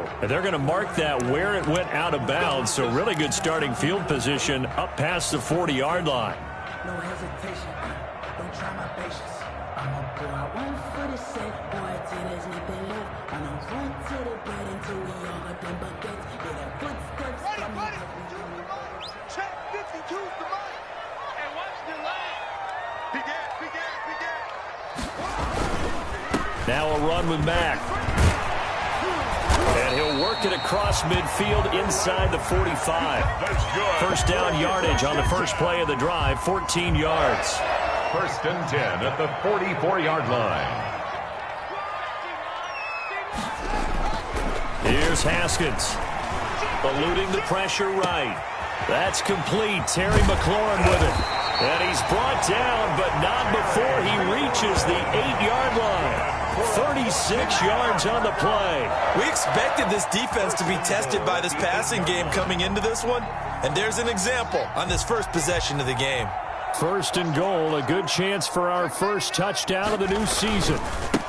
go. And they're going to mark that where it went out of bounds, so really good starting field position up past the 40-yard line. No hesitation, don't try my patience. I'ma go out one for the set, boy, till there's nothing left. I'ma run to the bed until we all got them buckets. Yeah, that footsteps from me. Check 52's the right. And watch the line. Begin. Now a run with Mack. And he'll work it across midfield inside the 45. First down yardage on the first play of the drive, 14 yards. First and 10 at the 44-yard line. Here's Haskins. Eluding the pressure right. That's complete. Terry McLaurin with it. And he's brought down, but not before he reaches the 8-yard line. 36 yards on the play. We expected this defense to be tested by this passing game coming into this one. And there's an example on this first possession of the game. First and goal, a good chance for our first touchdown of the new season.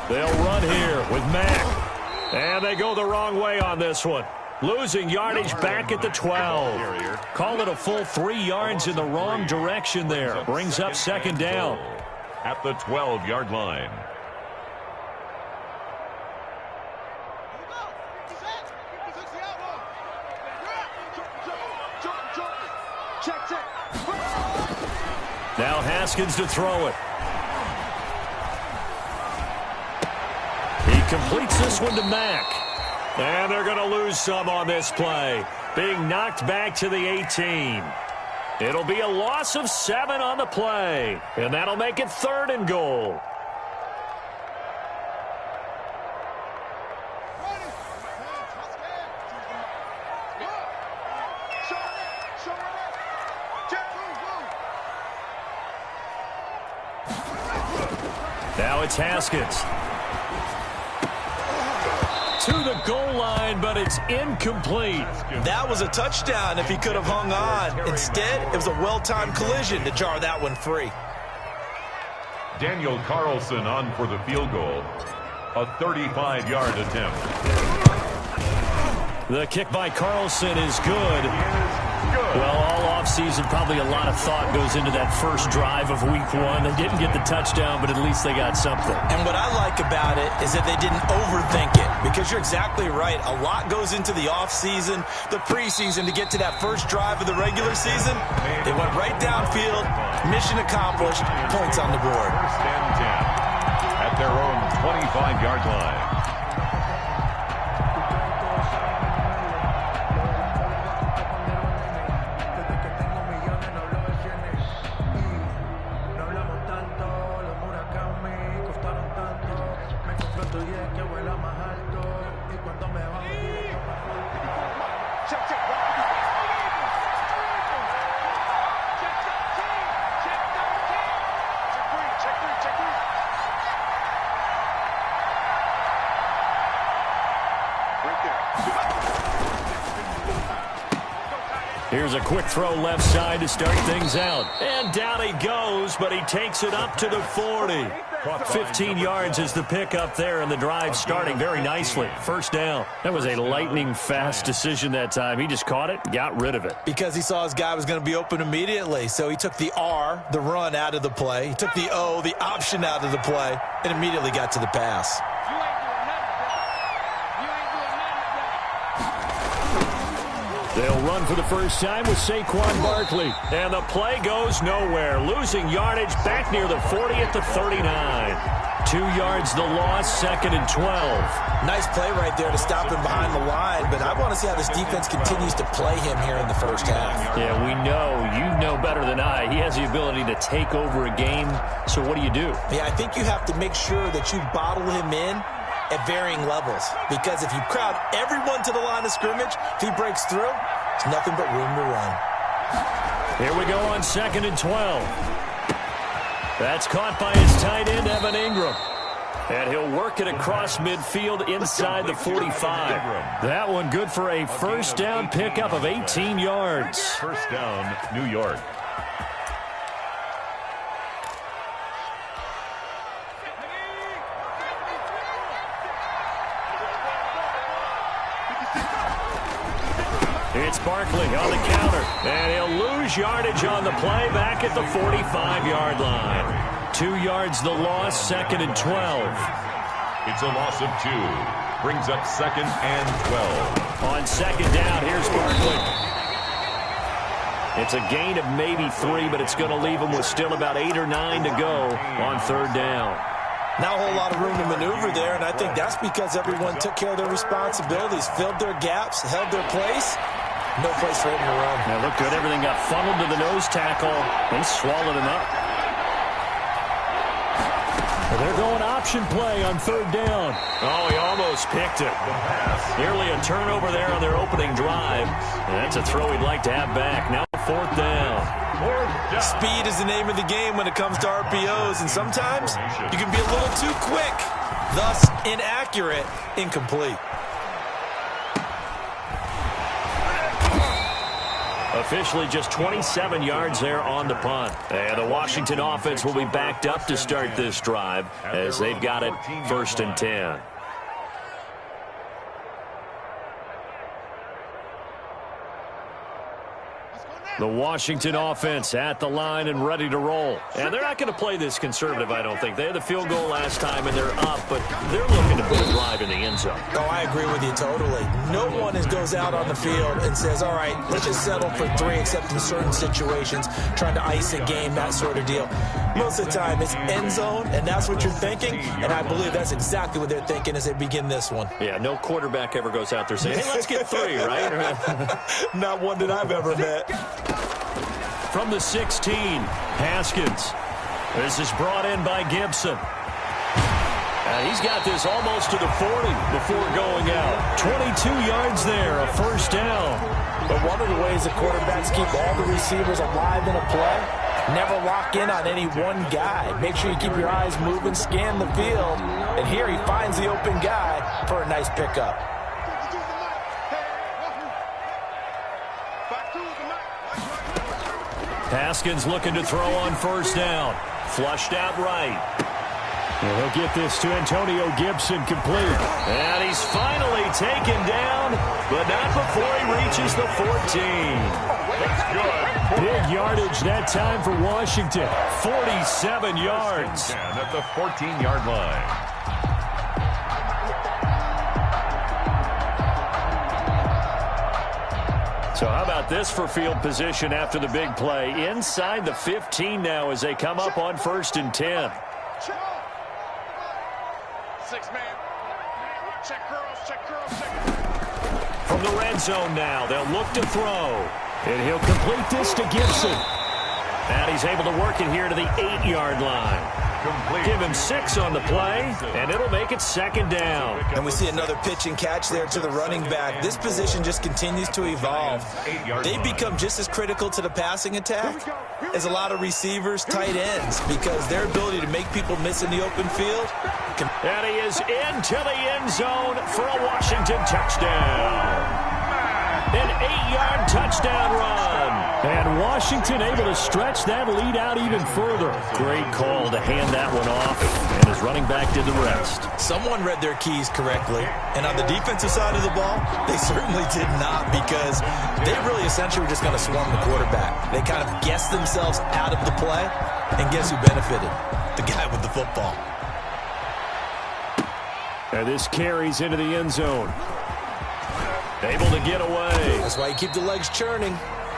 They'll run here with Mack. And they go the wrong way on this one. Losing yardage back at the 12. Call it a full 3 yards in the wrong direction there. Brings up second down. At the 12-yard line. Now Haskins to throw it. He completes this one to Mack. And they're going to lose some on this play. Being knocked back to the 18. It'll be a loss of 7 on the play. And that'll make it third and goal. Now it's Haskins. To the goal line, but it's incomplete. That was a touchdown if he could have hung on. Instead, it was a well-timed collision to jar that one free. Daniel Carlson on for the field goal. A 35-yard attempt. The kick by Carlson is good. Well, all offseason, probably a lot of thought goes into that first drive of week 1. They didn't get the touchdown, but at least they got something. And what I like about it is that they didn't overthink it, because you're exactly right. A lot goes into the offseason, the preseason to get to that first drive of the regular season. They went right downfield, mission accomplished, points on the board. First and 10 at their own 25-yard line. Here's a quick throw left side to start things out. And down he goes, but he takes it up to the 40. 15 yards is the pickup there, and the drive starting very nicely. First down. That was a lightning-fast decision that time. He just caught it, got rid of it. Because he saw his guy was going to be open immediately, so he took the R, the run, out of the play. He took the O, the option, out of the play, and immediately got to the pass. They'll run for the first time with Saquon Barkley. And the play goes nowhere. Losing yardage back near the 40 at the 39. 2 yards the loss, second and 12. Nice play right there to stop him behind the line, but I want to see how this defense continues to play him here in the first half. Yeah, we know. You know better than I. He has the ability to take over a game. So what do you do? Yeah, I think you have to make sure that you bottle him in at varying levels, because if you crowd everyone to the line of scrimmage, if he breaks through, there's nothing but room to run. Here we go on second and 12. That's caught by his tight end, Evan Ingram. And he'll work it across midfield inside the 45. That one good for a first down pickup of 18 yards. First down, New York. It's Barkley on the counter, and he'll lose yardage on the play back at the 45-yard line. 2 yards the loss, 2nd and 12. It's a loss of 2. Brings up 2nd and 12. On 2nd down, here's Barkley. It's a gain of maybe 3, but it's going to leave him with still about 8 or 9 to go on 3rd down. Not a whole lot of room to maneuver there, and I think that's because everyone took care of their responsibilities, filled their gaps, held their place. No place for him to run. That looked good. Everything got funneled to the nose tackle. They swallowed him up. Well, they're going option play on 3rd down. Oh, he almost picked it. Nearly a turnover there on their opening drive. And that's a throw he'd like to have back. Now 4th down. Speed is the name of the game when it comes to RPOs, and sometimes you can be a little too quick, thus inaccurate, incomplete. Officially just 27 yards there on the punt. And the Washington offense will be backed up to start this drive as they've got it 1st and 10. The Washington offense at the line and ready to roll. And they're not going to play this conservative, I don't think. They had the field goal last time, and they're up, but they're looking to put a drive in the end zone. Oh, I agree with you totally. No one goes out on the field and says, all right, let's just settle for 3, except in certain situations, trying to ice a game, that sort of deal. Most of the time, it's end zone, and that's what you're thinking, and I believe that's exactly what they're thinking as they begin this one. Yeah, no quarterback ever goes out there saying, hey, let's get 3, right? Not one that I've ever met. From the 16, Haskins. This is brought in by Gibson. He's got this almost to the 40 before going out. 22 yards there, a 1st down. But one of the ways the quarterbacks keep all the receivers alive in a play, never lock in on any one guy. Make sure you keep your eyes moving, scan the field. And here he finds the open guy for a nice pickup. Haskins looking to throw on 1st down. Flushed out right. And he'll get this to Antonio Gibson complete. And he's finally taken down, but not before he reaches the 14. That's good. Big yardage that time for Washington. 47 yards. And at the 14-yard line. So how about this for field position after the big play? Inside the 15 now as they come up on 1st and 10. 6-man. Check girls, check girls, check. From the red zone now, they'll look to throw. And he'll complete this to Gibson. And he's able to work it here to the 8-yard line. Give him 6 on the play, and it'll make it 2nd down. And we see another pitch and catch there to the running back. This position just continues to evolve. They become just as critical to the passing attack as a lot of receivers, tight ends, because their ability to make people miss in the open field. And he is into the end zone for a Washington touchdown. An 8-yard touchdown run. And Washington able to stretch that lead out even further. Great call to hand that one off, and his running back did the rest. Someone read their keys correctly, and on the defensive side of the ball, they certainly did not, because they really essentially were just going to swarm the quarterback. They kind of guessed themselves out of the play, and guess who benefited? The guy with the football. And this carries into the end zone. Able to get away. That's why you keep the legs churning.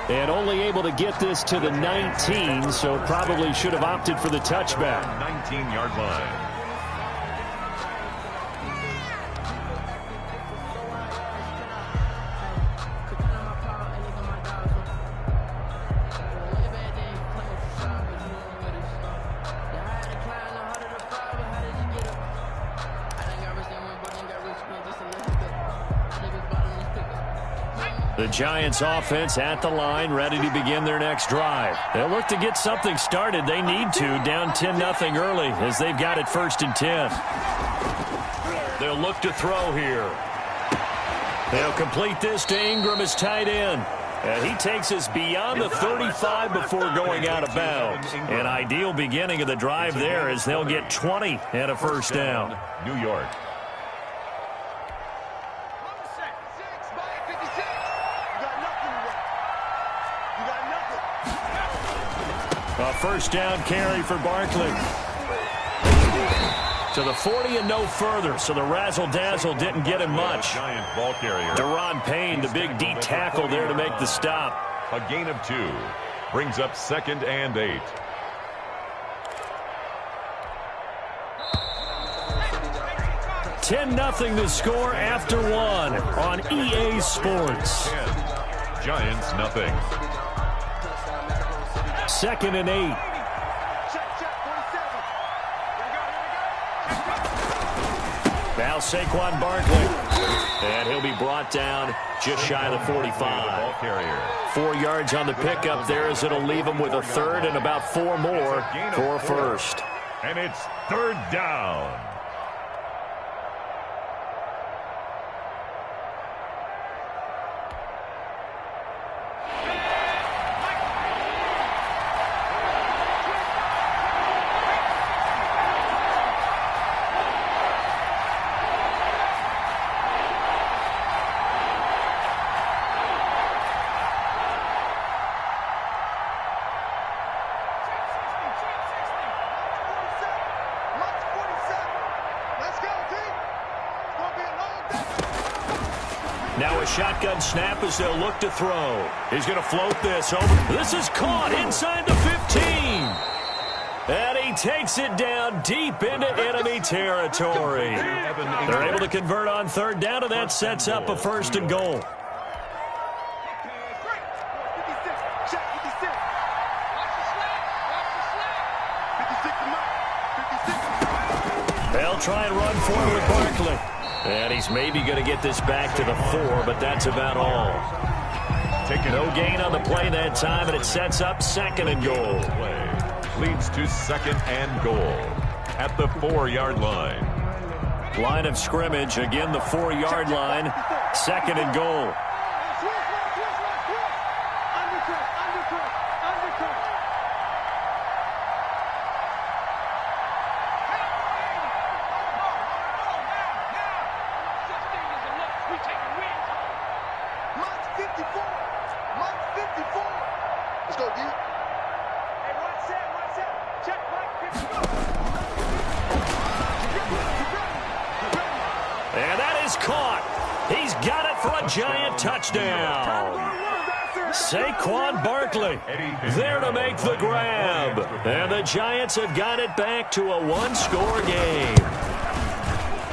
And only able to get this to the 19, so probably should have opted for the touchback. 19-yard line. The Giants offense at the line, ready to begin their next drive. They'll look to get something started. They need to, down 10-0 early as they've got it 1st and 10. They'll look to throw here. They'll complete this to Ingram as tight end. And he takes us beyond the 35 before going out of bounds. An ideal beginning of the drive there as they'll get 20 and a 1st down. New York. A first down carry for Barkley. To the 40 and no further, so the razzle-dazzle didn't get him much. Giant ball carrier. Deron Payne, the big D tackle there to make the stop. A gain of 2. Brings up 2nd and 8. $10-0 the score after 1 on EA Sports. 10. Giants nothing. 2nd and 8. Now Saquon Barkley. And he'll be brought down just shy of the 45. 4 yards on the pickup there as it'll leave him with a third and about 4 more for a first. And it's 3rd down. Now a shotgun snap as they'll look to throw. He's going to float this over. This is caught inside the 15. And he takes it down deep into enemy territory. They're able to convert on 3rd down, and that sets up a 1st and goal. They'll try and run forward with Barkley. And he's maybe going to get this back to the 4, but that's about all. No gain on the play that time, and it sets up 2nd and goal. Leads to 2nd and goal at the 4-yard line. Line of scrimmage, again the 4-yard line, 2nd and goal. And that is caught. He's got it for a giant touchdown. Saquon Barkley there to make the grab. And the Giants have got it back to a 1-score game.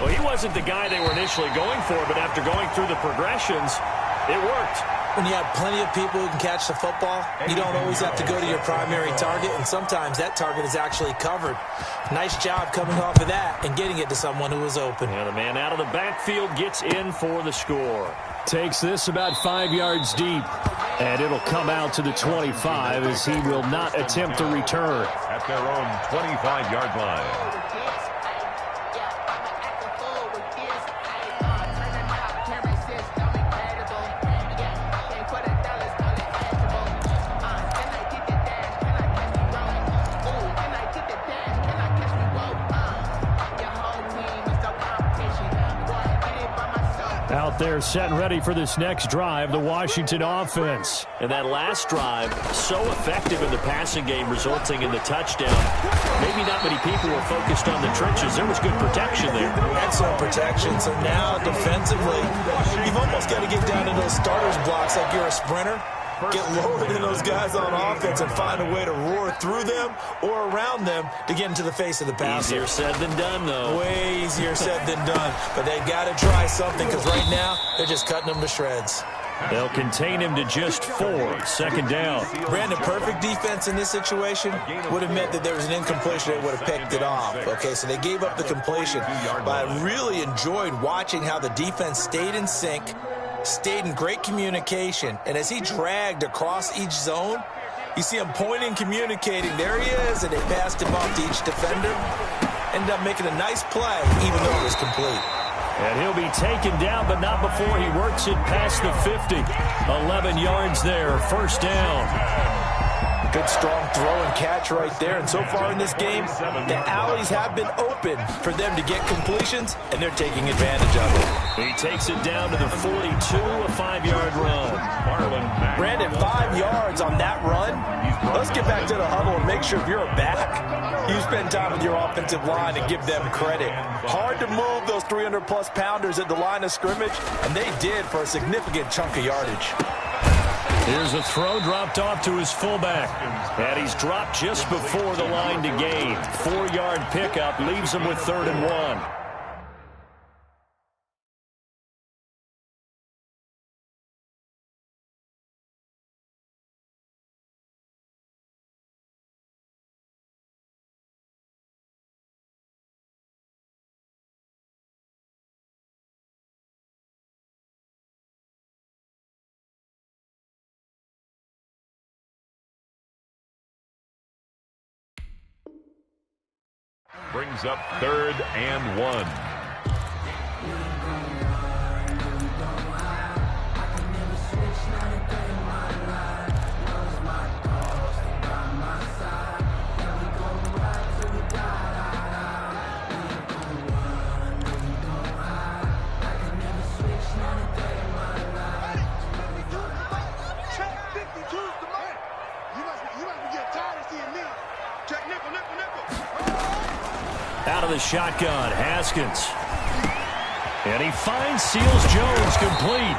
Well, he wasn't the guy they were initially going for, but after going through the progressions, it worked. When you have plenty of people who can catch the football, you don't always have to go to your primary target, and sometimes that target is actually covered. Nice job coming off of that and getting it to someone who was open. And the man out of the backfield gets in for the score. Takes this about 5 yards deep, and it'll come out to the 25 as he will not attempt to return. At their own 25-yard line. Out there set and ready for this next drive, the Washington offense. And that last drive, so effective in the passing game, resulting in the touchdown. Maybe not many people were focused on the trenches. There was good protection there. Excellent protection. So now defensively, you've almost got to get down to those starters blocks like you're a sprinter. Get lower than those guys on offense and find a way to roar through them or around them to get into the face of the passer. Easier said than done, though. Way easier said than done. But they've got to try something because right now they're just cutting them to shreds. They'll contain him to just 4. 2nd down. Brandon, perfect defense in this situation would have meant that there was an incompletion that would have picked it off. Okay, so they gave up the completion. But I really enjoyed watching how the defense stayed in sync, stayed in great communication, and as he dragged across each zone, you see him pointing, communicating. There he is, and they passed him off to each defender. Ended up making a nice play, even though it was complete. And he'll be taken down, but not before he works it past the 50. 11 yards there, 1st down. Good strong throw and catch right there. And so far in this game, the alleys have been open for them to get completions, and they're taking advantage of it. He takes it down to the 42, a 5-yard run. Brandon, 5 yards on that run. Let's get back to the huddle and make sure if you're a back, you spend time with your offensive line and give them credit. Hard to move those 300-plus pounders at the line of scrimmage, and they did for a significant chunk of yardage. Here's a throw dropped off to his fullback. And he's dropped just before the line to gain. 4-yard pickup leaves him with 3rd and 1. Brings up 3rd and 1. Out of the shotgun, Haskins. And he finds Seals-Jones complete.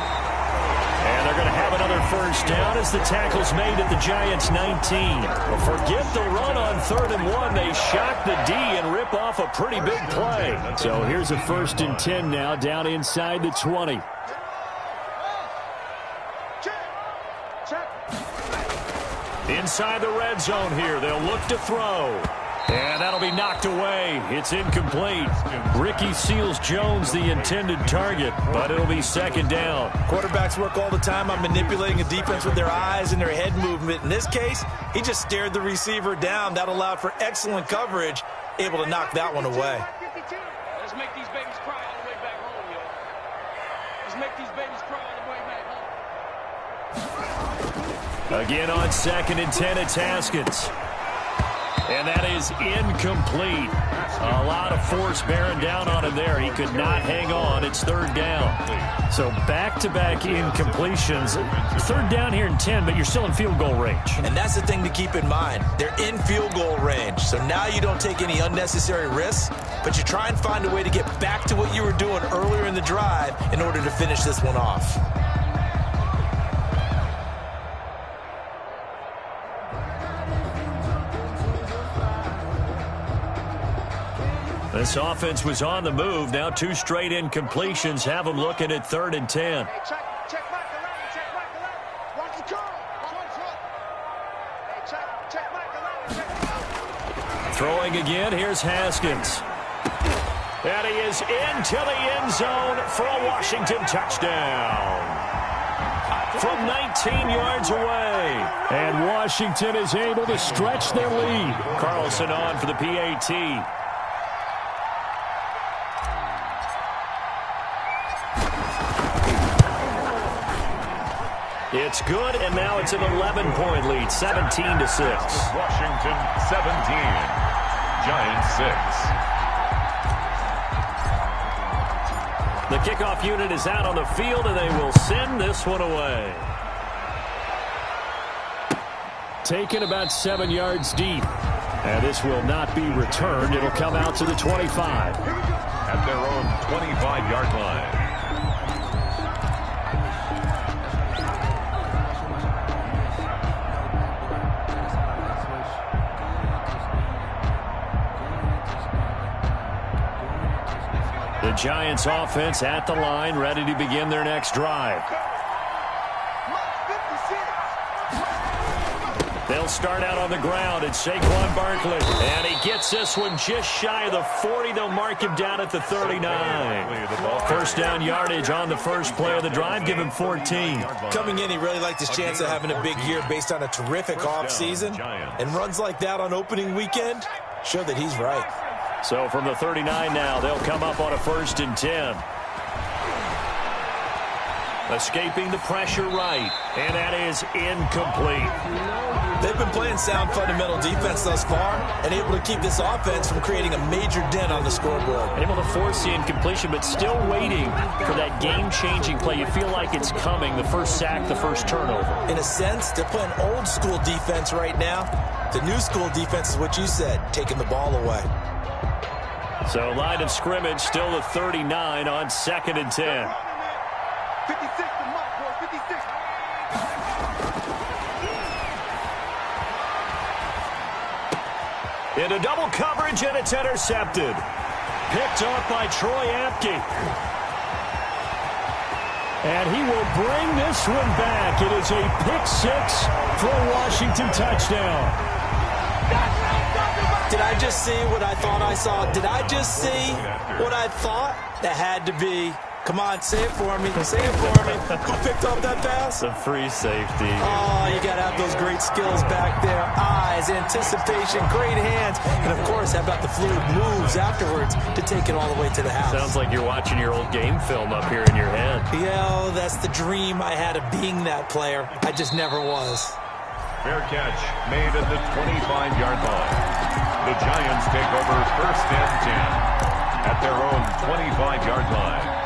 And they're going to have another first down as the tackle's made at the Giants' 19. But forget the run on 3rd and 1. They shock the D and rip off a pretty big play. So here's a 1st and 10 now down inside the 20. Inside the red zone here. They'll look to throw. And that'll be knocked away. It's incomplete. Ricky Seals-Jones, the intended target, but it'll be 2nd down. Quarterbacks work all the time on manipulating a defense with their eyes and their head movement. In this case, he just stared the receiver down. That allowed for excellent coverage, able to knock that one away. Let's make these babies cry all the way back home, yo. Let's make these babies cry all the way back home. Again on 2nd and 10, it's Haskins. And that is incomplete. A lot of force bearing down on him there. He could not hang on. It's 3rd down. So back-to-back incompletions. 3rd down here in 10, but you're still in field goal range. And that's the thing to keep in mind. They're in field goal range. So now you don't take any unnecessary risks, but you try and find a way to get back to what you were doing earlier in the drive in order to finish this one off. This offense was on the move. Now 2 straight incompletions have them looking at 3rd and 10. Hey, check Michael Allen, check Michael Allen. Watch the curl. Hey, check Michael Allen. Throwing again, here's Haskins. And he is into the end zone for a Washington touchdown. From 19 yards away. And Washington is able to stretch their lead. Carlson on for the PAT. It's good, and now it's an 11-point lead, 17-6. Washington 17, Giants 6. The kickoff unit is out on the field, and they will send this one away. Taken about 7 yards deep. And this will not be returned. It'll come out to the 25. At their own 25-yard line. The Giants offense at the line, ready to begin their next drive. They'll start out on the ground. It's Saquon Barkley. And he gets this one just shy of the 40. They'll mark him down at the 39. First down yardage on the first play of the drive. Give him 14. Coming in, he really liked his chance of having a big year based on a terrific offseason. And runs like that on opening weekend show that he's right. So from the 39 now, they'll come up on a 1st and 10. Escaping the pressure right. And that is incomplete. They've been playing sound fundamental defense thus far and able to keep this offense from creating a major dent on the scoreboard. Able to force the incompletion, but still waiting for that game-changing play. You feel like it's coming, the first sack, the first turnover. In a sense, they're playing old-school defense right now. The new-school defense is what you said, taking the ball away. So line of scrimmage still the 39 on 2nd and 10. 56 to Mike, boy, 56. Into double coverage, and it's intercepted. Picked off by Troy Apke. And he will bring this one back. It is a pick six for a Washington touchdown. Did I just see what I thought I saw? Did I just see what I thought? That had to be. Come on, say it for me. Say it for me. Who picked off that pass? The free safety. Oh, you got to have those great skills back there. Eyes, anticipation, great hands. And, of course, how about the fluid moves afterwards to take it all the way to the house? Sounds like you're watching your old game film up here in your head. Yeah, that's the dream I had of being that player. I just never was. Fair catch made at the 25-yard line. The Giants take over 1st and 10 at their own 25-yard line.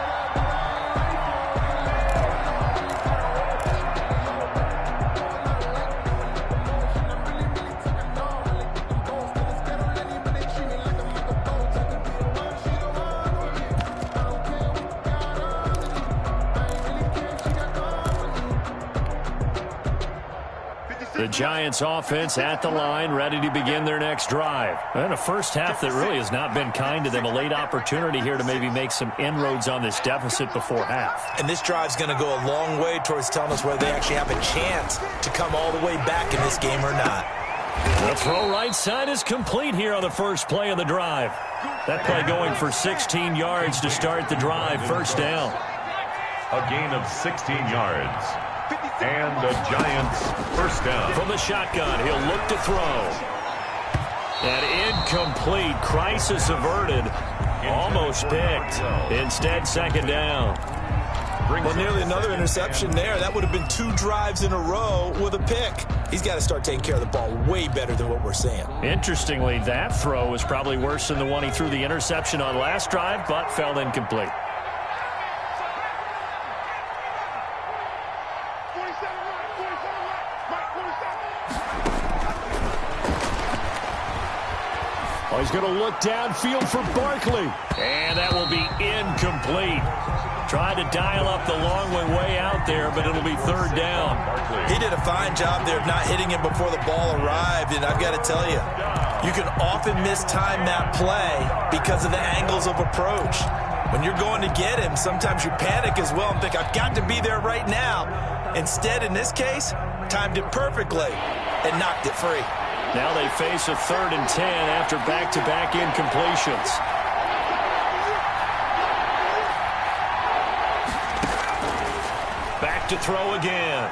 The Giants offense at the line, ready to begin their next drive. And a first half that really has not been kind to them. A late opportunity here to maybe make some inroads on this deficit before half. And this drive's going to go a long way towards telling us whether they actually have a chance to come all the way back in this game or not. The throw right side is complete here on the first play of the drive. That play going for 16 yards to start the drive. First down. A gain of 16 yards. And the Giants first down. From the shotgun, he'll look to throw. And incomplete. Crisis averted. Almost picked. Instead, second down. Well, nearly another interception there. That would have been 2 drives in a row with a pick. He's got to start taking care of the ball way better than what we're seeing. Interestingly, that throw was probably worse than the one he threw the interception on last drive, but fell incomplete. Oh, he's going to look downfield for Barkley. And that will be incomplete. Tried to dial up the long way out there, but it'll be third down. He did a fine job there of not hitting him before the ball arrived, and I've got to tell you, you can often mistime that play because of the angles of approach. When you're going to get him, sometimes you panic as well and think, I've got to be there right now. Instead, in this case, timed it perfectly and knocked it free. Now they face a 3rd and 10 after back-to-back incompletions. Back to throw again.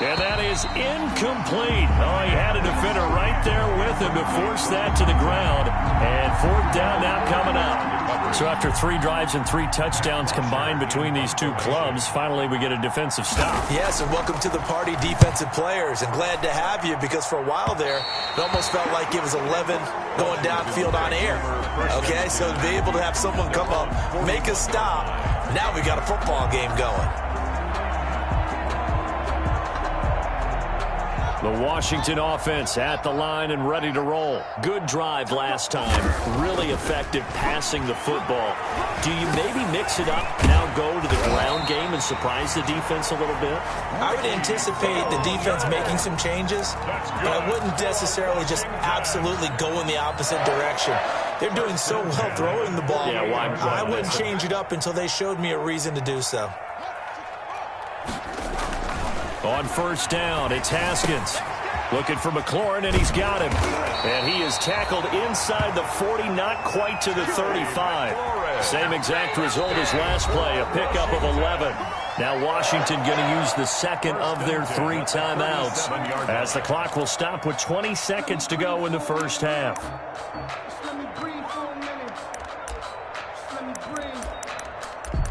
And that is incomplete. Oh, he had a defender right there with him to force that to the ground. And 4th down now coming up. So after 3 drives and 3 touchdowns combined between these two clubs, finally we get a defensive stop. Yes, and welcome to the party, defensive players. And glad to have you because for a while there, it almost felt like it was 11 going downfield on air. Okay, so to be able to have someone come up, make a stop, now we got a football game going. The Washington offense at the line and ready to roll. Good drive last time. Really effective passing the football. Do you maybe mix it up, now go to the ground game and surprise the defense a little bit? I would anticipate the defense making some changes, but I wouldn't necessarily just absolutely go in the opposite direction. They're doing so well throwing the ball. Yeah, why I wouldn't change it up until they showed me a reason to do so. On first down, it's Haskins. Looking for McLaurin, and he's got him. And he is tackled inside the 40, not quite to the 35. Same exact result as last play, a pickup of 11. Now Washington going to use the second of their 3 timeouts as the clock will stop with 20 seconds to go in the first half. Just let me breathe for a minute. Just let me breathe.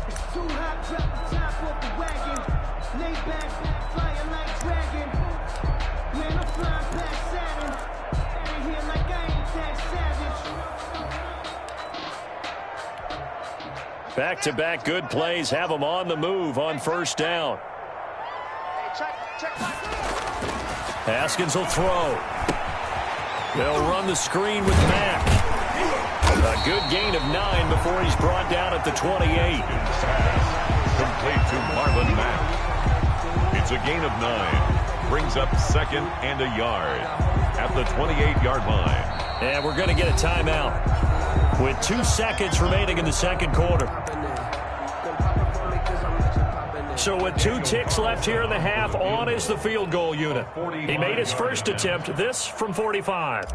It's too hot. Back-to-back good plays have them on the move on first down. Haskins will throw. They'll run the screen with Mack. A good gain of 9 before he's brought down at the 28. Complete to Marlon Mack. It's a gain of 9. Brings up second and a yard at the 28-yard line. And we're going to get a timeout with 2 seconds remaining in the second quarter. So with 2 ticks left here in the half, on is the field goal unit. He made his first attempt, this from 45.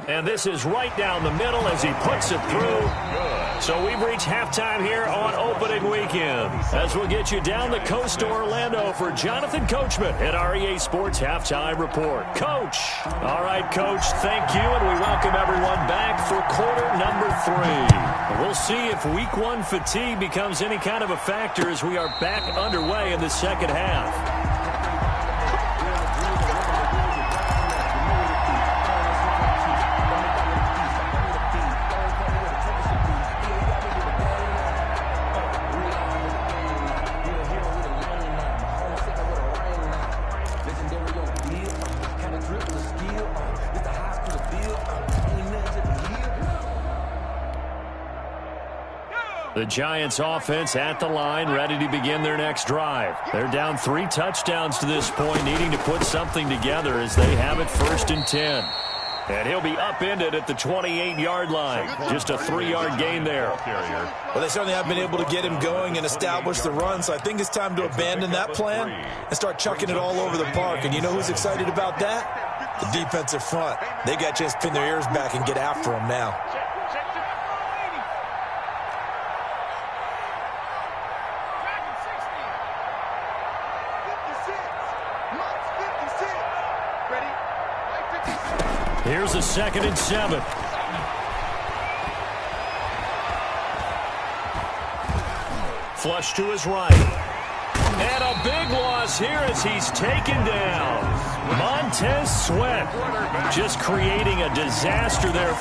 And this is right down the middle as he puts it through. So we've reached halftime here on opening weekend. As we'll get you down the coast to Orlando for Jonathan Coachman at our EA Sports Halftime Report. Coach. All right, Coach, thank you, and we welcome everyone back for quarter number 3. We'll see if week 1 fatigue becomes any kind of a factor as we are back underway in the second half. The Giants offense at the line, ready to begin their next drive. They're down 3 touchdowns to this point, needing to put something together as they have it first and 10. And he'll be upended at the 28-yard line. Just a 3-yard gain there. Well, they certainly have been able to get him going and establish the run, so I think it's time to abandon that plan and start chucking it all over the park. And you know who's excited about that? The defensive front. They got a chance to pin their ears back and get after him now. Here's a 2nd and 7. Flush to his right. And a big loss here as he's taken down. Montez Sweat just creating a disaster there.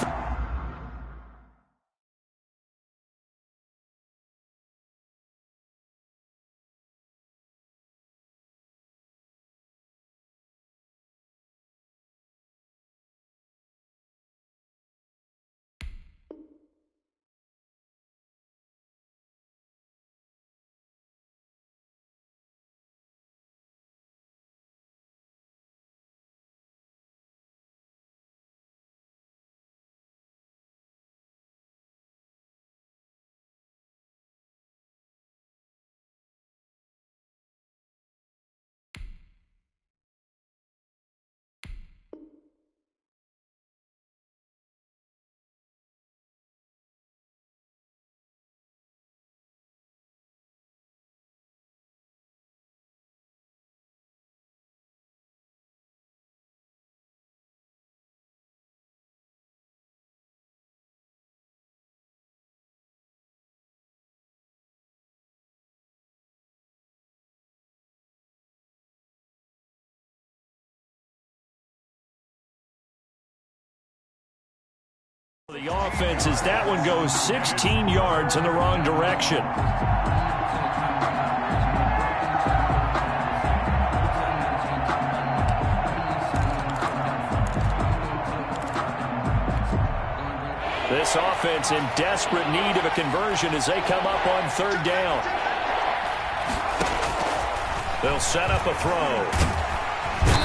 The offense as that one goes 16 yards in the wrong direction. This offense in desperate need of a conversion as they come up on 3rd down. They'll set up a throw.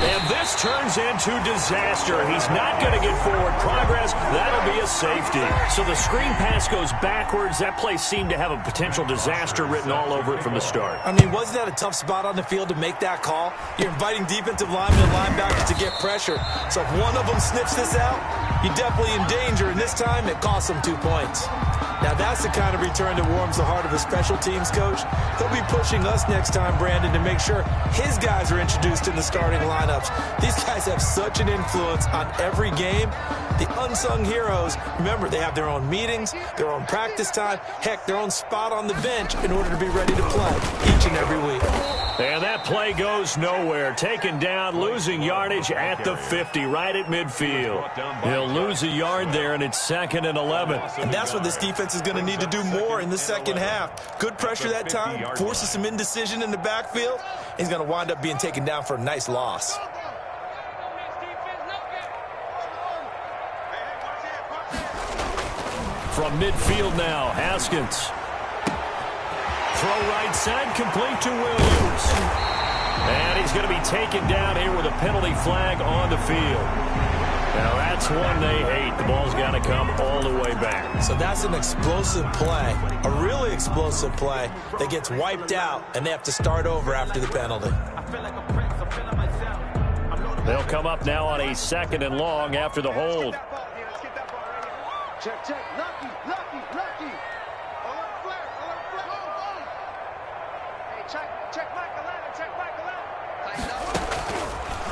And this turns into disaster. He's not going to get forward progress. That'll be a safety. So the screen pass goes backwards. That play seemed to have a potential disaster written all over it from the start. I mean, wasn't that a tough spot on the field to make that call? You're inviting defensive linemen and linebackers to get pressure. So if one of them sniffs this out, you're definitely in danger. And this time, it costs them 2 points. Now that's the kind of return that warms the heart of a special teams coach. He'll be pushing us next time, Brandon, to make sure his guys are introduced in the starting lineups. These guys have such an influence on every game. The unsung heroes, remember, they have their own meetings, their own practice time, heck, their own spot on the bench in order to be ready to play each and every week. And that play goes nowhere. Taken down, losing yardage at the 50, right at midfield. He'll lose a yard there, and it's 2nd and 11. And that's what this defense is going to need to do more in the second half. Good pressure that time, forces some indecision in the backfield. He's going to wind up being taken down for a nice loss. From midfield now, Haskins. Throw right side, complete to Williams. And he's going to be taken down here with a penalty flag on the field. Now that's one they hate. The ball's got to come all the way back. So that's an explosive play, a really explosive play that gets wiped out, and they have to start over after the penalty. They'll come up now on a 2nd and long after the hold. Check, check. Lucky. Alert flat. Hey, check Michael Allen.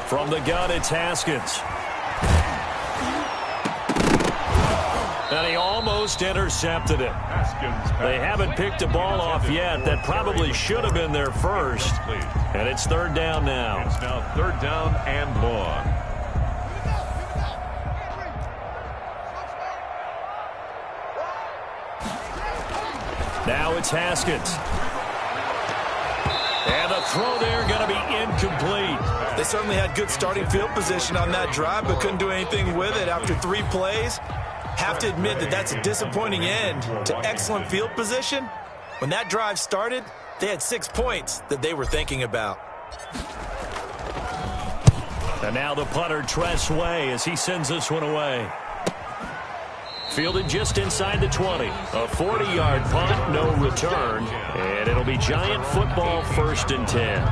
From the gun, it's Haskins. And he almost intercepted it. They haven't picked the ball off yet. That probably should have been their first. And it's 3rd down now. It's now 3rd down and long. Now it's Haskins. And the throw there going to be incomplete. They certainly had good starting field position on that drive, but couldn't do anything with it after 3 plays. Have to admit that that's a disappointing end to excellent field position. When that drive started, they had 6 points that they were thinking about. And now the punter, Tress Way, as he sends this one away. Fielded just inside the 20. A 40-yard punt, no return. And it'll be Giant football, 1st and 10.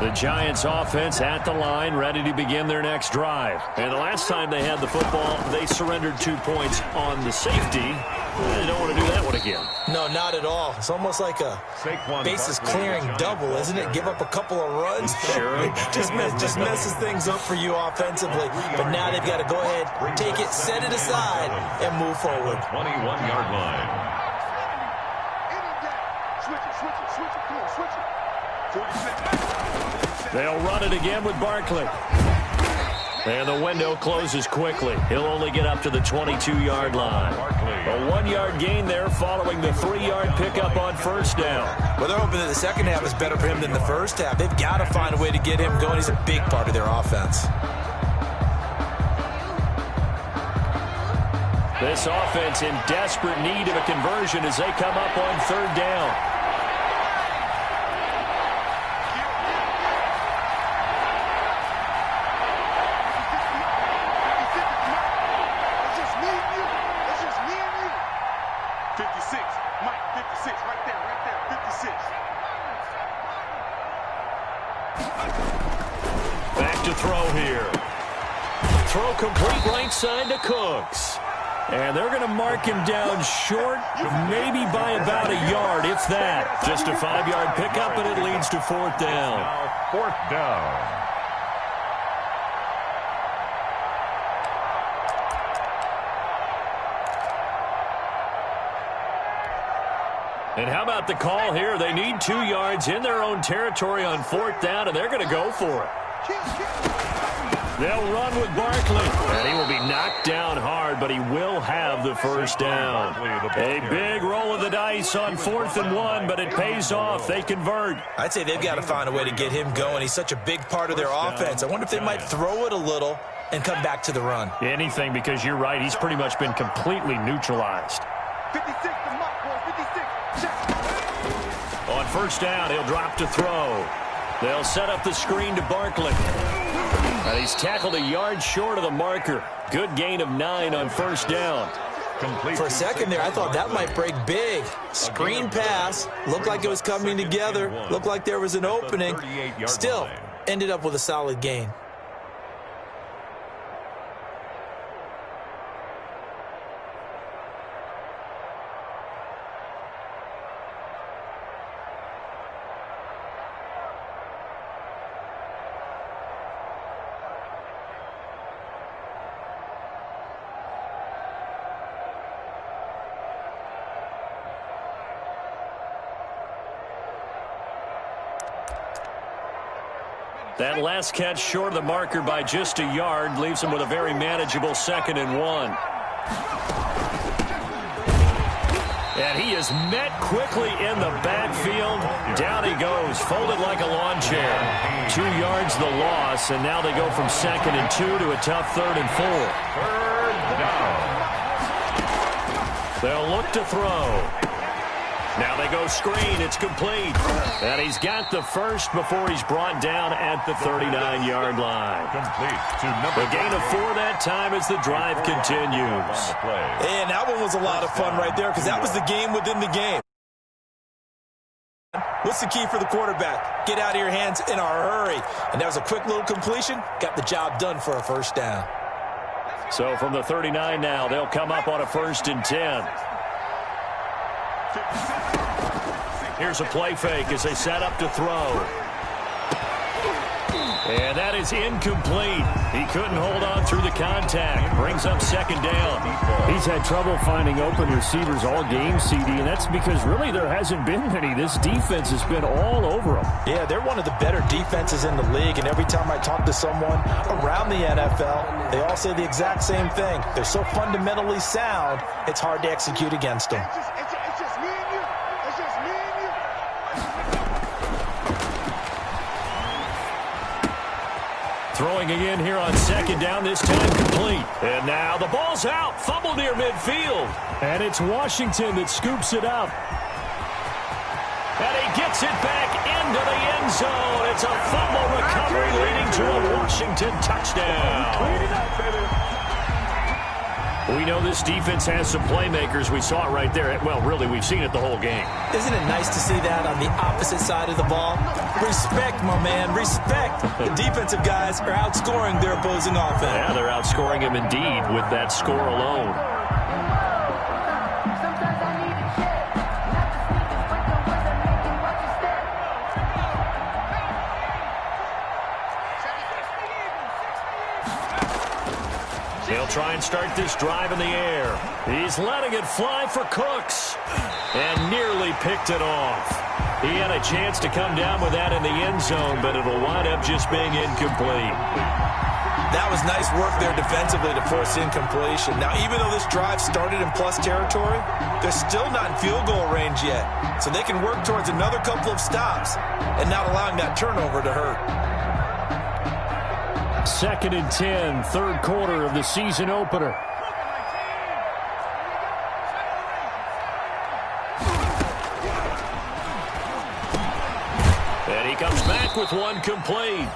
The Giants offense at the line, ready to begin their next drive. And the last time they had the football, they surrendered 2 points on the safety. They don't want to do that one again. No, not at all. It's almost like a bases clearing double, isn't it? Give up a couple of runs. Sure. just messes things up for you offensively. But now they've got to go ahead, take it, set it aside, and move forward. 21-yard line. They'll run it again with Barkley. And the window closes quickly. He'll only get up to the 22-yard line. A 1-yard gain there following the 3-yard pickup on 1st down. Well, they're hoping that the second half is better for him than the first half. They've got to find a way to get him going. He's a big part of their offense. This offense in desperate need of a conversion as they come up on 3rd down. Back to throw here. Throw complete right side to Cooks. And they're going to mark him down short, maybe by about a yard, if that. Just a 5-yard pickup, and it leads to 4th down. Now 4th down. And how about the call here? They need 2 yards in their own territory on 4th down, and they're going to go for it. They'll run with Barkley, and he will be knocked down hard, but he will have the 1st down. A big roll of the dice on 4th and 1, but it pays off. They convert. I'd say they've got to find a way to get him going. He's such a big part of their offense. I wonder if they might throw it a little and come back to the run. Anything, because you're right. He's pretty much been completely neutralized. 56 to Mike, boy, 56. Check. On 1st down, he'll drop to throw. They'll set up the screen to Barkley. And he's tackled a yard short of the marker. Good gain of 9 on first down. For a second there, I thought that might break big. Screen pass. Looked like it was coming together. Looked like there was an opening. Still, ended up with a solid gain. That last catch short of the marker by just a yard leaves him with a very manageable 2nd and 1. And he is met quickly in the backfield. Down he goes, folded like a lawn chair. 2 yards the loss, and now they go from 2nd and 2 to a tough 3rd and 4. Third down. They'll look to throw. Now they go screen. It's complete. And he's got the first before he's brought down at the 39-yard line. Complete to number. A gain of 4 that time as the drive continues. And that one was a lot of fun right there because that was the game within the game. What's the key for the quarterback? Get out of your hands in a hurry. And that was a quick little completion. Got the job done for a first down. So from the 39 now, they'll come up on a 1st and 10. Here's a play fake as they set up to throw. And that is incomplete. He couldn't hold on through the contact. Brings up 2nd down. He's had trouble finding open receivers all game, CD, and that's because really there hasn't been many. This defense has been all over them. Yeah, they're one of the better defenses in the league, and every time I talk to someone around the NFL, they all say the exact same thing. They're so fundamentally sound, it's hard to execute against them. It's just me and you. It's just me and you. Throwing again here on 2nd down, this time complete. And now the ball's out. Fumble near midfield. And it's Washington that scoops it up. And he gets it back into the end zone. It's a fumble recovery leading to a Washington touchdown. Clean it up, baby. We know this defense has some playmakers. We saw it right there. Well, really, we've seen it the whole game. Isn't it nice to see that on the opposite side of the ball? Respect, my man, respect. The defensive guys are outscoring their opposing offense. Yeah, they're outscoring him indeed with that score alone. They'll try and start this drive in the air. He's letting it fly for Cooks. And nearly picked it off. He had a chance to come down with that in the end zone, but it'll wind up just being incomplete. That was nice work there defensively to force incompletion. Now, even though this drive started in plus territory, they're still not in field goal range yet. So they can work towards another couple of stops and not allowing that turnover to hurt. 2nd and 10, 3rd quarter of the season opener. And he comes back with one complete.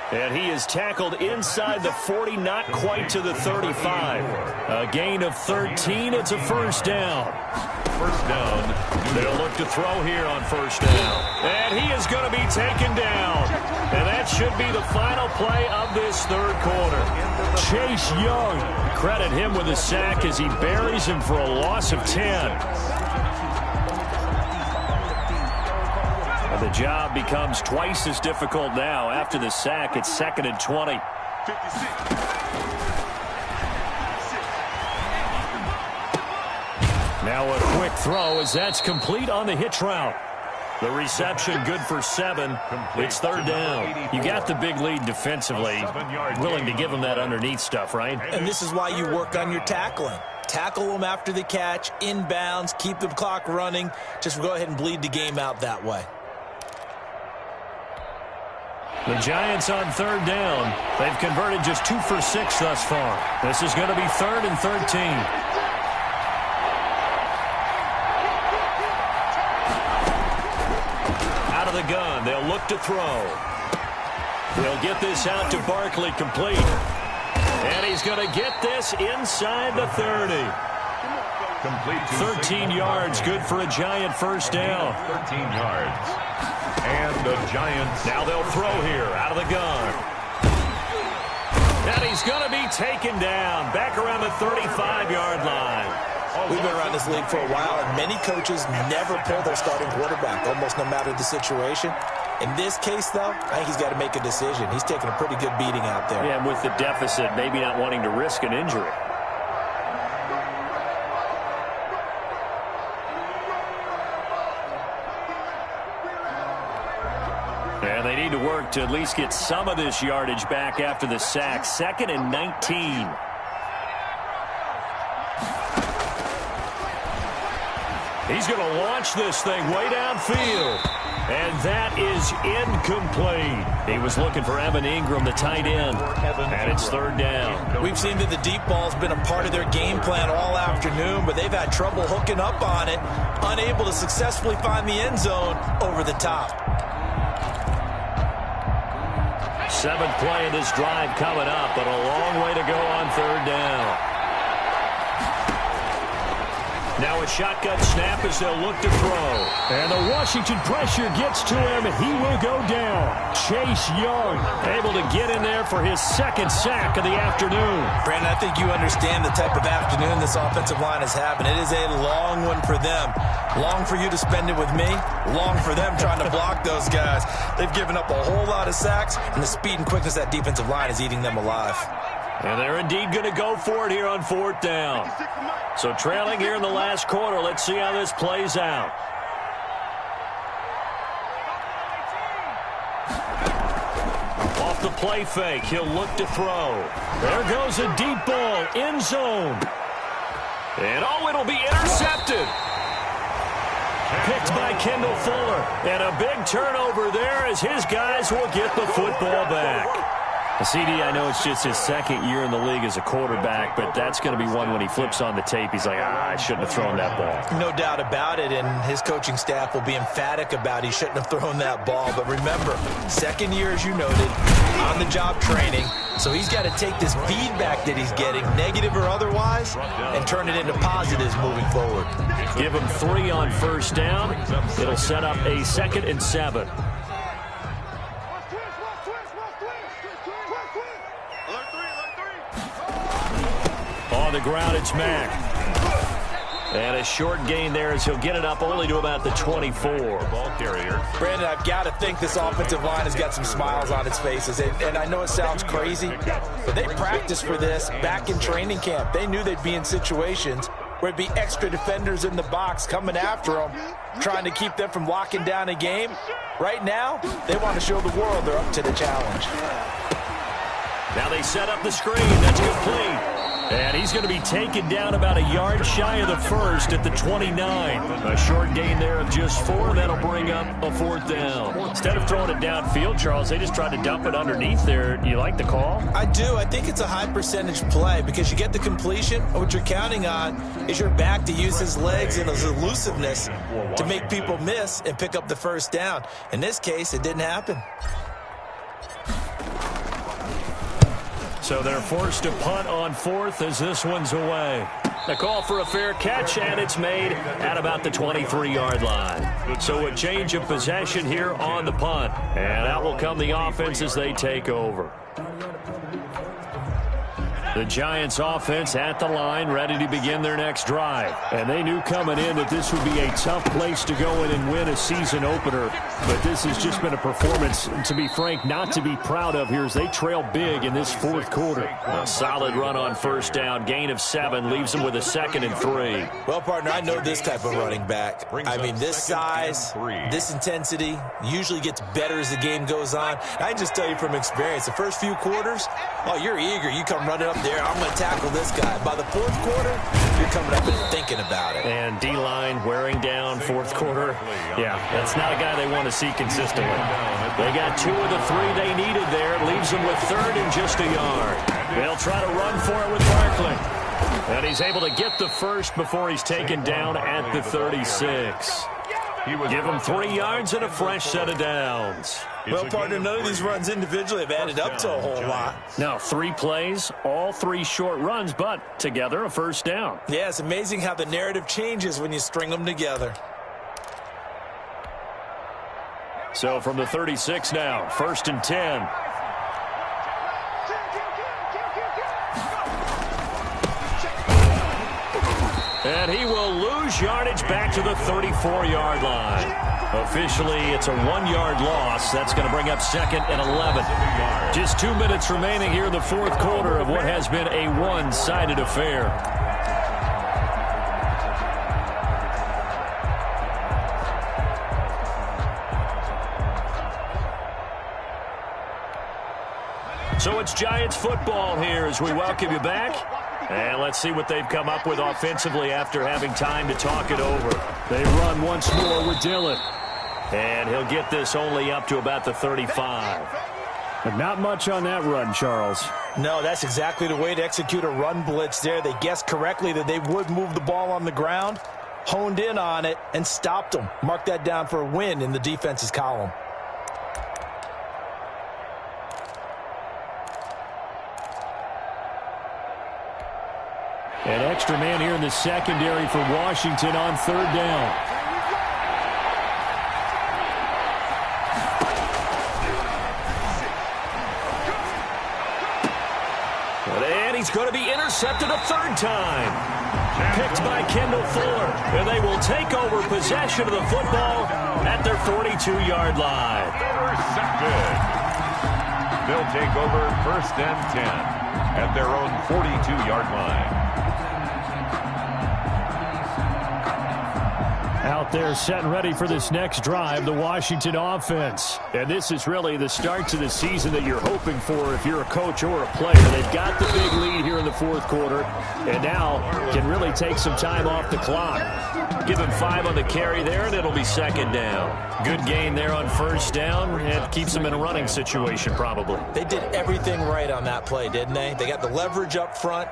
And he is tackled inside the 40, not quite to the 35. A gain of 13. It's a first down. First down. They'll look to throw here on first down. And he is going to be taken down. And that should be the final play of this 3rd quarter. Chase Young. Credit him with a sack as he buries him for a loss of 10. The job becomes twice as difficult now. After the sack, it's 2nd and 20. 56. Now a quick throw as that's complete on the hitch route. The reception good for 7. It's 3rd down. You got the big lead defensively. Willing to give them that underneath stuff, right? And this is why you work on your tackling. Tackle them after the catch, inbounds, keep the clock running. Just go ahead and bleed the game out that way. The Giants on 3rd down. They've converted just 2 for 6 thus far. This is going to be 3rd and 13. Out of the gun, they'll look to throw. He'll get this out to Barkley, complete. And he's going to get this inside the 30. Complete to 13 yards, good for a Giant first down. 13 yards. And the Giants. Now they'll throw here out of the gun. And he's going to be taken down back around the 35-yard line. We've been around this league for a while, and many coaches never pull their starting quarterback, almost no matter the situation. In this case, though, I think he's got to make a decision. He's taking a pretty good beating out there. Yeah, and with the deficit, maybe not wanting to risk an injury. And they need to work to at least get some of this yardage back after the sack. 2nd and 19. He's going to launch this thing way downfield. And that is incomplete. He was looking for Evan Ingram, the tight end. And it's 3rd down. We've seen that the deep ball's been a part of their game plan all afternoon, but they've had trouble hooking up on it, unable to successfully find the end zone over the top. 7th play of this drive coming up, but a long way to go on 3rd down. Now a shotgun snap as they'll look to throw. And the Washington pressure gets to him. He will go down. Chase Young able to get in there for his 2nd sack of the afternoon. Brandon, I think you understand the type of afternoon this offensive line is having. It is a long one for them. Long for you to spend it with me. Long for them trying to block those guys. They've given up a whole lot of sacks, and the speed and quickness of that defensive line is eating them alive. And they're indeed going to go for it here on 4th down. So trailing here in the last quarter. Let's see how this plays out. Off the play fake, he'll look to throw. There goes a deep ball, end zone. And it'll be intercepted. Picked by Kendall Fuller. And a big turnover there as his guys will get the football back. CD, I know it's just his 2nd year in the league as a quarterback, but that's going to be one when he flips on the tape. He's like, I shouldn't have thrown that ball. No doubt about it, and his coaching staff will be emphatic about he shouldn't have thrown that ball. But remember, 2nd year, as you noted, on-the-job training. So he's got to take this feedback that he's getting, negative or otherwise, and turn it into positives moving forward. Give him 3 on 1st down. It'll set up a 2nd and 7. On the ground, it's Mack. And a short gain there as he'll get it up only to about the 24. Ball carrier. Brandon, I've got to think this offensive line has got some smiles on its faces. And I know it sounds crazy, but they practiced for this back in training camp. They knew they'd be in situations where it'd be extra defenders in the box coming after them, trying to keep them from locking down a game. Right now, they want to show the world they're up to the challenge. Now they set up the screen. That's complete. And he's going to be taken down about a yard shy of the 1st at the 29. A short gain there of just 4. That'll bring up a 4th down. Instead of throwing it downfield, Charles, they just tried to dump it underneath there. Do you like the call? I do. I think it's a high percentage play because you get the completion. What you're counting on is your back to use his legs and his elusiveness to make people miss and pick up the 1st down. In this case, it didn't happen. So they're forced to punt on 4th as this one's away. A call for a fair catch, and it's made at about the 23-yard line. So a change of possession here on the punt. And out will come the offense as they take over. The Giants offense at the line, ready to begin their next drive. And they knew coming in that this would be a tough place to go in and win a season opener. But this has just been a performance, to be frank, not to be proud of here as they trail big in this 4th quarter. A solid run on 1st down, gain of 7, leaves them with a 2nd and 3. Well, partner, I know this type of running back. I mean, this size, this intensity usually gets better as the game goes on. I can just tell you from experience, the first few quarters, oh, you're eager. You come running up there. I'm going to tackle this guy. By the 4th quarter, you're coming up and thinking about it. And D-line wearing down 4th quarter. Yeah, that's not a guy they want to see consistently. They got 2 of the 3 they needed there. It leaves them with 3rd and just a yard. They'll try to run for it with Barkley. And he's able to get the 1st before he's taken down at the 36. Give him 3 yards and a fresh set of downs. Well, partner, none of these runs individually have added up to a whole lot. Now, 3 plays, all 3 short runs, but together a first down. Yeah, it's amazing how the narrative changes when you string them together. So from the 36 now, 1st and 10. And he will lose yardage back to the 34-yard line. Officially, it's a 1-yard loss. That's going to bring up 2nd and 11. Just 2 minutes remaining here in the 4th quarter of what has been a one-sided affair. So it's Giants football here as we welcome you back. And let's see what they've come up with offensively after having time to talk it over. They run once more with Dillon. And he'll get this only up to about the 35. But not much on that run, Charles. No, that's exactly the way to execute a run blitz there. They guessed correctly that they would move the ball on the ground, honed in on it, and stopped them. Mark that down for a win in the defense's column. An extra man here in the secondary for Washington on 3rd down. And he's going to be intercepted a 3rd time. Picked by Kendall Fuller. And they will take over possession of the football at their 42-yard line. Intercepted. They'll take over 1st and 10 at their own 42-yard line. Out there set and ready for this next drive, the Washington offense. And this is really the start to the season that you're hoping for if you're a coach or a player. They've got the big lead here in the 4th quarter and now can really take some time off the clock. Give him 5 on the carry there, and it'll be 2nd down. Good gain there on 1st down. It keeps them in a running situation probably. They did everything right on that play, didn't they? They got the leverage up front,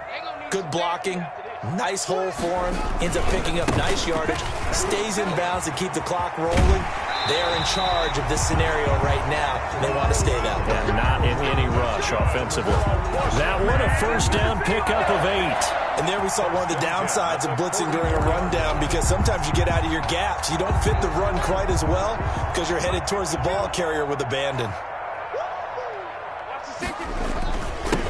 good blocking. Nice hole for him. Ends up picking up nice yardage. Stays in bounds to keep the clock rolling. They are in charge of this scenario right now. They want to stay that way. And not in any rush offensively. That one a 1st down pickup of 8. And there we saw one of the downsides of blitzing during a rundown because sometimes you get out of your gaps. You don't fit the run quite as well because you're headed towards the ball carrier with abandon.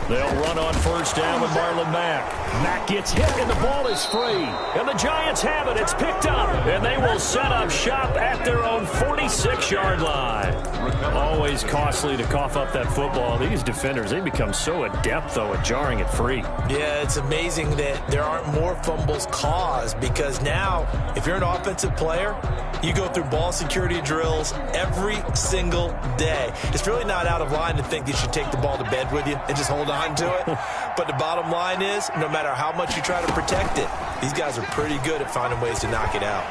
They'll run on 1st down with Marlon Mack. Mack gets hit and the ball is free. And the Giants have it. It's picked up. And they will set up shop at their own 46-yard line. Always costly to cough up that football. These defenders, they become so adept, though, at jarring it free. Yeah, it's amazing that there aren't more fumbles caused because now, if you're an offensive player, you go through ball security drills every single day. It's really not out of line to think you should take the ball to bed with you and just hold on to it. But the bottom line is, no matter how much you try to protect it, these guys are pretty good at finding ways to knock it out.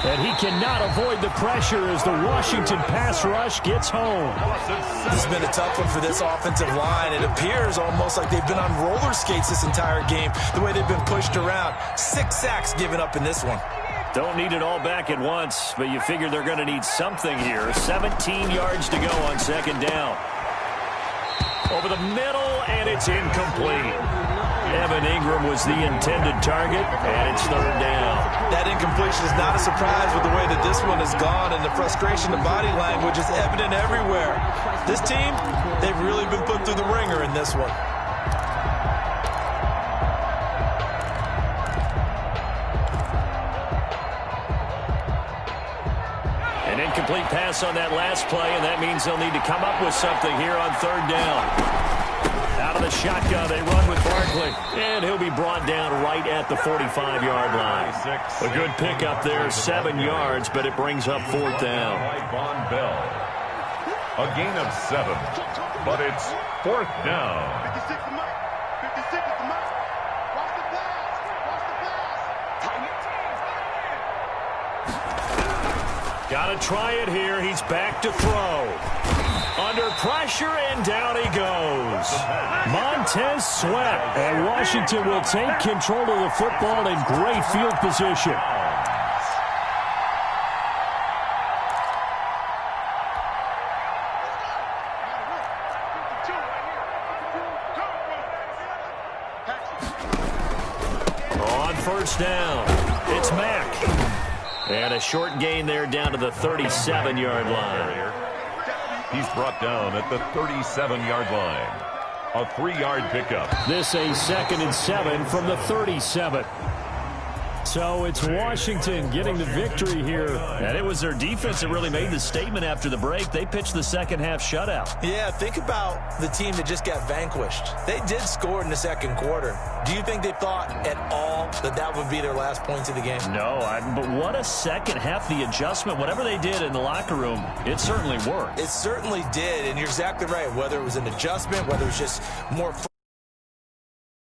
And he cannot avoid the pressure as the Washington pass rush gets home. This has been a tough one for this offensive line. It appears almost like they've been on roller skates this entire game, the way they've been pushed around. 6 sacks given up in this one. Don't need it all back at once, but you figure they're going to need something here. 17 yards to go on 2nd down. Over the middle, and it's incomplete. Evan Ingram was the intended target, and it's 3rd down. That incompletion is not a surprise with the way that this one has gone, and the frustration of body language is evident everywhere. This team, they've really been put through the ringer in this one. An incomplete pass on that last play, and that means they'll need to come up with something here on 3rd down. Out of the shotgun, they run with Barkley, and he'll be brought down right at the 45-yard line. A good pickup there, 7 yards, but it brings up 4th down. Von Bell. A gain of 7, but it's 4th down. 56 to Mike. 56 to Mike. Watch the pass. Watch the pass. Got to try it here. He's back to throw. Under pressure, and down he goes. Montez Sweat. And Washington will take control of the football in great field position. first down. It's Mack. And a short gain there down to the 37-yard line. He's brought down at the 37-yard line. A 3-yard pickup. This a 2nd and 7 from the 37. So it's Washington getting the victory here. And it was their defense that really made the statement after the break. They pitched the second-half shutout. Yeah, think about the team that just got vanquished. They did score in the second quarter. Do you think they thought at all that that would be their last points of the game? No, but what a second half. The adjustment, whatever they did in the locker room, it certainly worked. It certainly did, and you're exactly right. Whether it was an adjustment, whether it was just more